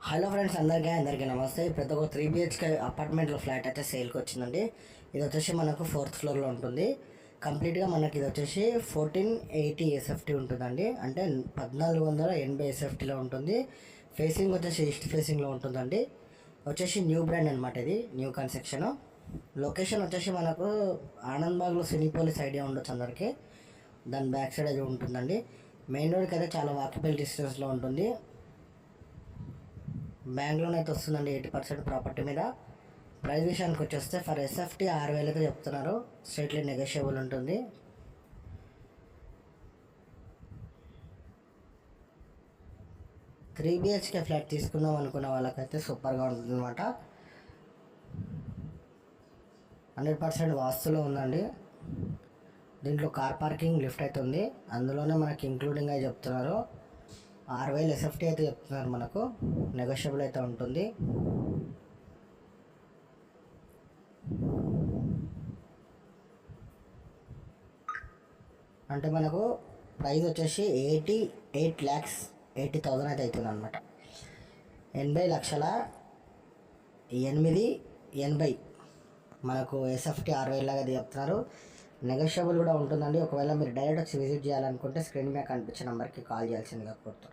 Hello friends, అందరికీ నమస్తే. ప్రతి ఒక్క 3 BHK అపార్ట్మెంట్లో ఫ్లాట్ అయితే సేల్కి వచ్చిందండి. ఇది వచ్చేసి మనకు 4th ఫ్లోర్లో ఉంటుంది. కంప్లీట్గా మనకి ఇది వచ్చేసి 1480 SFT ఉంటుందండి. అంటే 1480 SFTలో ఉంటుంది. ఫేసింగ్ వచ్చేసి ఈస్ట్ ఫేసింగ్లో ఉంటుందండి. వచ్చేసి న్యూ బ్రాండ్ అనమాట, ఇది న్యూ కన్స్ట్రక్షన్. లొకేషన్ వచ్చేసి మనకు ఆనంద్బాగ్లో సినీపోలిస్ ఐడియా ఉండొచ్చు అందరికీ. దాని బ్యాక్ సైడ్ అది ఉంటుందండి. మెయిన్ రోడ్కి అయితే చాలా వాకబుల్ డిస్టెన్స్లో ఉంటుంది. బ్యాంక్ లోన్ అయితే వస్తుందండి 80% ప్రాపర్టీ మీద. ప్రైస్ విషయానికి వచ్చేస్తే ఫర్ SFT 6,000 అయితే చెప్తున్నారు. స్ట్రైట్లీ నెగోషియబుల్ ఉంటుంది. త్రీ BHK ఫ్లాట్ తీసుకుందాం అనుకున్న వాళ్ళకైతే సూపర్గా ఉంటుంది అనమాట. 100% వాస్తులో ఉందండి. దీంట్లో కార్ పార్కింగ్, లిఫ్ట్ అయితే ఉంది. అందులోనే మనకి ఇంక్లూడింగ్ అయి చెప్తున్నారు. 6,000 SFT అయితే చెప్తున్నారు. మనకు నెగోషియబుల్ అయితే ఉంటుంది. అంటే మనకు ప్రైస్ వచ్చేసి 88,80,000 అయితే అవుతుంది అనమాట. 80,80,000 మనకు SFT 6,000 లాగా చెప్తున్నారు. నెగోషియబుల్ కూడా ఉంటుందండి. ఒకవేళ మీరు డైరెక్ట్ వచ్చి విజిట్ చేయాలనుకుంటే స్క్రీన్ మీద కనిపించే నెంబర్కి కాల్ చేయాల్సిందిగా కోరుతున్నాను.